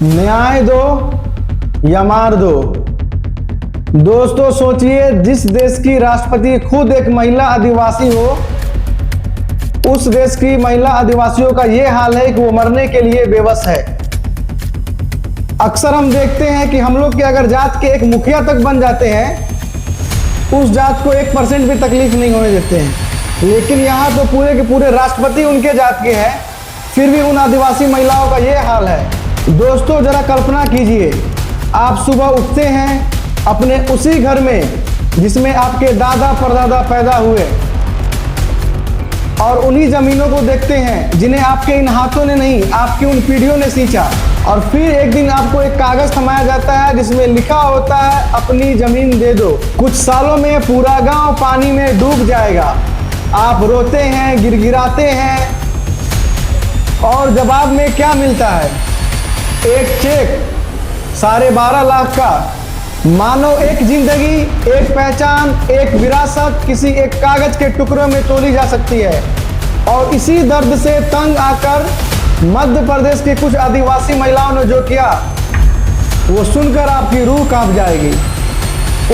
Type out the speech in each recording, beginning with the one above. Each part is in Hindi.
न्याय दो या मार दो। दोस्तों सोचिए, जिस देश की राष्ट्रपति खुद एक महिला आदिवासी हो, उस देश की महिला आदिवासियों का यह हाल है कि वो मरने के लिए बेबस है। अक्सर हम देखते हैं कि हम लोग के अगर जात के एक मुखिया तक बन जाते हैं, उस जात को 1% भी तकलीफ नहीं होने देते हैं, लेकिन यहाँ तो पूरे के पूरे राष्ट्रपति उनके जात के हैं, फिर भी उन आदिवासी महिलाओं का ये हाल है। दोस्तों जरा कल्पना कीजिए, आप सुबह उठते हैं अपने उसी घर में जिसमें आपके दादा परदादा पैदा हुए, और उन्हीं जमीनों को देखते हैं जिन्हें आपके इन हाथों ने नहीं, आपकी उन पीढ़ियों ने सींचा। और फिर एक दिन आपको एक कागज थमाया जाता है जिसमें लिखा होता है अपनी जमीन दे दो। कुछ सालों में पूरा गांव पानी में डूब जाएगा। आप रोते हैं, गिड़गिड़ाते हैं, और जवाब में क्या मिलता है? एक चेक 12.5 लाख का। मानो एक जिंदगी, एक पहचान, एक विरासत किसी एक कागज के टुकड़ों में तोली जा सकती है। और इसी दर्द से तंग आकर मध्य प्रदेश की कुछ आदिवासी महिलाओं ने जो किया, वो सुनकर आपकी रूह कांप जाएगी।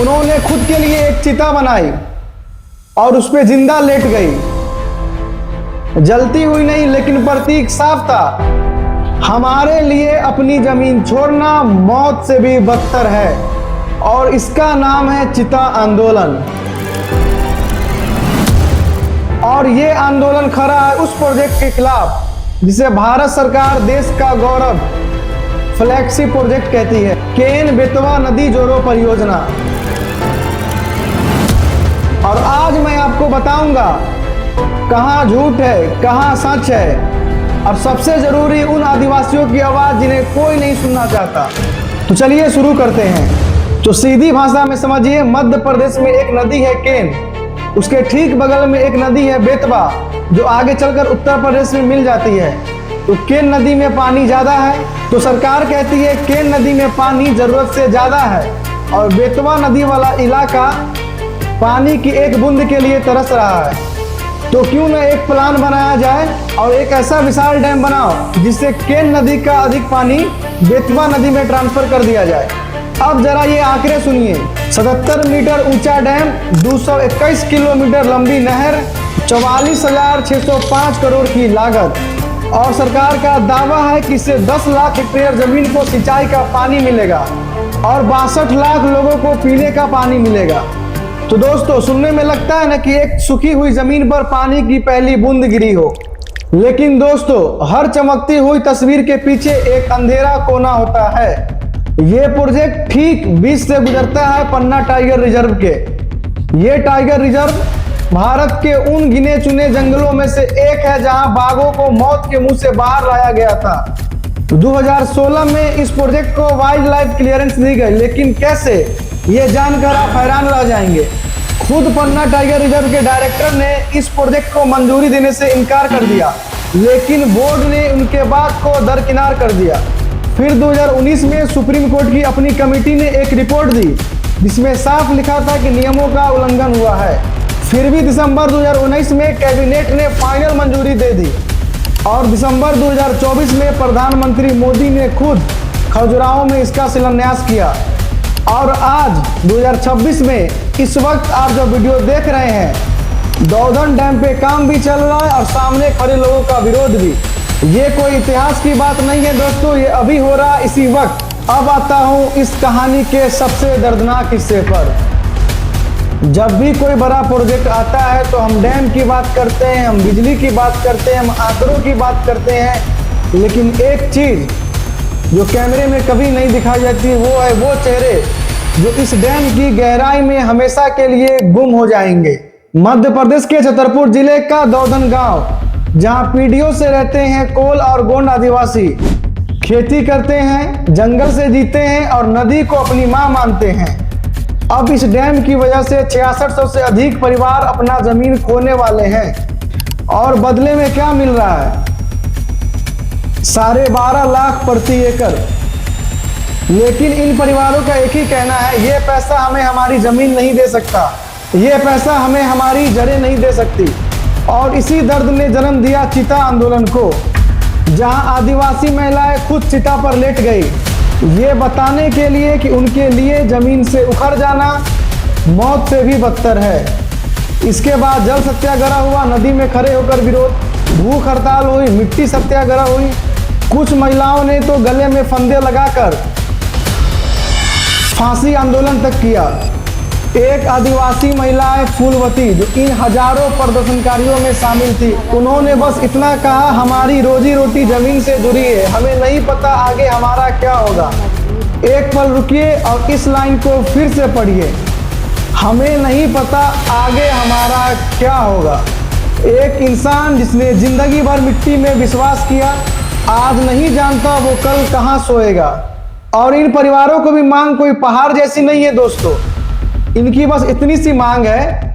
उन्होंने खुद के लिए एक चिता बनाई और उस पर जिंदा लेट गई। जलती हुई नहीं, लेकिन प्रतीक साफ था, हमारे लिए अपनी जमीन छोड़ना मौत से भी बदतर है। और इसका नाम है चिता आंदोलन। और ये आंदोलन खड़ा है उस प्रोजेक्ट के खिलाफ जिसे भारत सरकार देश का गौरव फ्लैगशिप प्रोजेक्ट कहती है, केन बेतवा नदी जोड़ो परियोजना। और आज मैं आपको बताऊंगा कहां झूठ है, कहां सच है, और सबसे जरूरी उन आदिवासियों की आवाज जिन्हें कोई नहीं सुनना चाहता। तो चलिए शुरू करते हैं। तो सीधी भाषा में समझिए, मध्य प्रदेश में एक नदी है केन, उसके ठीक बगल में एक नदी है बेतवा, जो आगे चलकर उत्तर प्रदेश में मिल जाती है। तो केन नदी में पानी ज्यादा है, तो सरकार कहती है केन नदी में पानी जरूरत से ज्यादा है, और बेतवा नदी वाला इलाका पानी की एक बूंद के लिए तरस रहा है। तो क्यों न एक प्लान बनाया जाए और एक ऐसा विशाल डैम बनाओ जिससे केन नदी का अधिक पानी बेतवा नदी में ट्रांसफर कर दिया जाए। अब जरा ये आंकड़े सुनिए, 77 मीटर ऊंचा डैम, 221 किलोमीटर लंबी नहर, 44,605 करोड़ की लागत, और सरकार का दावा है कि इससे 10 लाख हेक्टेयर जमीन को सिंचाई का पानी मिलेगा और 62 लाख लोगों को पीने का पानी मिलेगा। तो दोस्तों सुनने में लगता है ना कि एक सूखी हुई जमीन पर पानी की पहली बूंद गिरी हो, लेकिन दोस्तों हर चमकती हुई तस्वीर के पीछे एक अंधेरा कोना होता है। ये प्रोजेक्ट ठीक बीच से गुजरता है पन्ना टाइगर रिजर्व के। ये टाइगर रिजर्व भारत के उन गिने चुने जंगलों में से एक है जहां बाघों को मौत के मुंह से बाहर लाया गया था। 2016 में इस प्रोजेक्ट को वाइल्ड लाइफ क्लियरेंस दी गई, लेकिन कैसे, ये जानकर आप हैरान रह जाएंगे। खुद पन्ना टाइगर रिजर्व के डायरेक्टर ने इस प्रोजेक्ट को मंजूरी देने से इनकार कर दिया, लेकिन बोर्ड ने उनके बात को दरकिनार कर दिया। फिर 2019 में सुप्रीम कोर्ट की अपनी कमेटी ने एक रिपोर्ट दी जिसमें साफ लिखा था कि नियमों का उल्लंघन हुआ है। फिर भी दिसंबर 2019 में कैबिनेट ने फाइनल मंजूरी दे दी, और दिसंबर 2024 में प्रधानमंत्री मोदी ने खुद खजुराहो में इसका शिलान्यास किया। और आज 2026 में इस वक्त आप जो वीडियो देख रहे हैं, दौधन डैम पे काम भी चल रहा है और सामने खड़े लोगों का विरोध भी। ये कोई इतिहास की बात नहीं है दोस्तों, ये अभी हो रहा है इसी वक्त। अब आता हूँ इस कहानी के सबसे दर्दनाक हिस्से पर। जब भी कोई बड़ा प्रोजेक्ट आता है तो हम डैम की बात करते हैं, हम बिजली की बात करते हैं, हम आंकड़ों की बात करते हैं, लेकिन एक चीज जो कैमरे में कभी नहीं दिखाई जाती वो है वो चेहरे जो इस डैम की गहराई में हमेशा के लिए गुम हो जाएंगे। मध्य प्रदेश के छतरपुर जिले का दौधन गांव, जहां पीढ़ियों से रहते हैं कोल और गोंड आदिवासी, खेती करते हैं, जंगल से जीते हैं और नदी को अपनी मां मानते हैं। अब इस डैम की वजह से 6600 से अधिक परिवार अपना जमीन खोने वाले हैं, और बदले में क्या मिल रहा है? 12.5 लाख प्रति एकड़। लेकिन इन परिवारों का एक ही कहना है, ये पैसा हमें हमारी जमीन नहीं दे सकता, ये पैसा हमें हमारी जड़ें नहीं दे सकती। और इसी दर्द ने जन्म दिया चिता आंदोलन को। जहां आदिवासी महिलाएं खुद चिता पर लेट गई, ये बताने के लिए कि उनके लिए जमीन से उखड़ जाना मौत से भी बदतर है। इसके बाद जल सत्याग्रह हुआ, नदी में खड़े होकर विरोध, भूख हड़ताल हुई, मिट्टी सत्याग्रह हुई। कुछ महिलाओं ने तो गले में फंदे लगाकर फांसी आंदोलन तक किया। एक आदिवासी महिला है फूलवती, जो इन हजारों प्रदर्शनकारियों में शामिल थी। उन्होंने बस इतना कहा, हमारी रोजी रोटी जमीन से जुड़ी है, हमें नहीं पता आगे हमारा क्या होगा। एक पल रुकिए और इस लाइन को फिर से पढ़िए, हमें नहीं पता आगे हमारा क्या होगा। एक इंसान जिसने जिंदगी भर मिट्टी में विश्वास किया, आज नहीं जानता वो कल कहां सोएगा। और इन परिवारों को भी मांग कोई पहाड़ जैसी नहीं है दोस्तों, इनकी बस इतनी सी मांग है,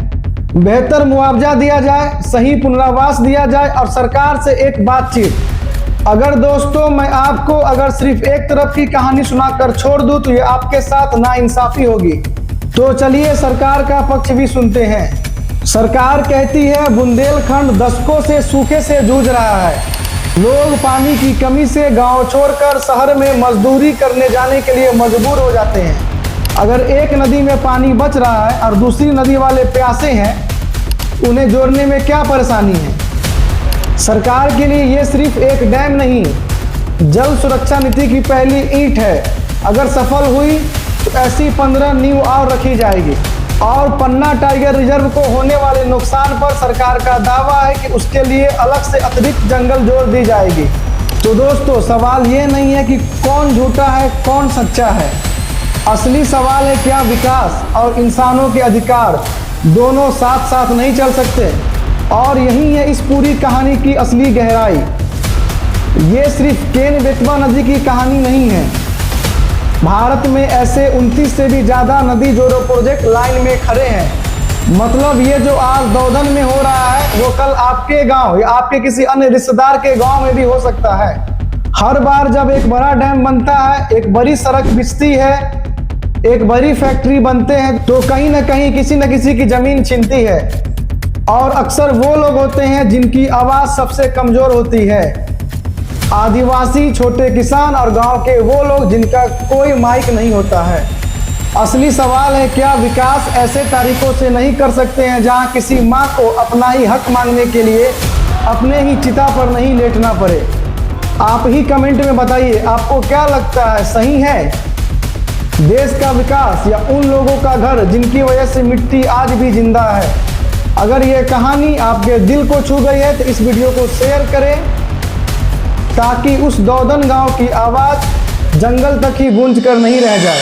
बेहतर मुआवजा दिया जाए, सही पुनरावास दिया जाए और सरकार से एक बातचीत। अगर दोस्तों मैं आपको अगर सिर्फ एक तरफ की कहानी सुनाकर छोड़ दूं तो ये आपके साथ नाइंसाफी होगी। तो चलिए सरकार का पक्ष भी सुनते हैं। सरकार कहती है बुंदेलखंड दशकों से सूखे से जूझ रहा है, लोग पानी की कमी से गांव छोड़कर शहर में मजदूरी करने जाने के लिए मजबूर हो जाते हैं। अगर एक नदी में पानी बच रहा है और दूसरी नदी वाले प्यासे हैं, उन्हें जोड़ने में क्या परेशानी है। सरकार के लिए ये सिर्फ एक डैम नहीं, जल सुरक्षा नीति की पहली ईंट है। अगर सफल हुई तो ऐसी 15 नींव और रखी जाएगी। और पन्ना टाइगर रिजर्व को होने वाले नुकसान पर सरकार का दावा है कि उसके लिए अलग से अतिरिक्त जंगल जोड़ दी जाएगी। तो दोस्तों सवाल ये नहीं है कि कौन झूठा है कौन सच्चा है, असली सवाल है क्या विकास और इंसानों के अधिकार दोनों साथ साथ नहीं चल सकते। और यही है इस पूरी कहानी की असली गहराई। ये सिर्फ केन बेतवा नदी की कहानी नहीं है, भारत में ऐसे 29 से भी ज़्यादा नदी जोड़ो प्रोजेक्ट लाइन में खड़े हैं। मतलब ये जो आज दौधन में हो रहा है वो कल आपके गांव या आपके किसी अन्य रिश्तेदार के गांव में भी हो सकता है। हर बार जब एक बड़ा डैम बनता है, एक बड़ी सड़क बिछती है, एक बड़ी फैक्ट्री बनते हैं, तो कहीं ना कहीं किसी न किसी की जमीन छिनती है। और अक्सर वो लोग होते हैं जिनकी आवाज़ सबसे कमज़ोर होती है, आदिवासी, छोटे किसान और गांव के वो लोग जिनका कोई माइक नहीं होता है। असली सवाल है क्या विकास ऐसे तरीकों से नहीं कर सकते हैं जहां किसी मां को अपना ही हक मांगने के लिए अपने ही चिता पर नहीं लेटना पड़े। आप ही कमेंट में बताइए आपको क्या लगता है, सही है देश का विकास या उन लोगों का घर जिनकी वजह से मिट्टी आज भी जिंदा है। अगर ये कहानी आपके दिल को छू गई है तो इस वीडियो को शेयर करें ताकि उस दौधन गांव की आवाज़ जंगल तक ही गूंज कर नहीं रह जाए।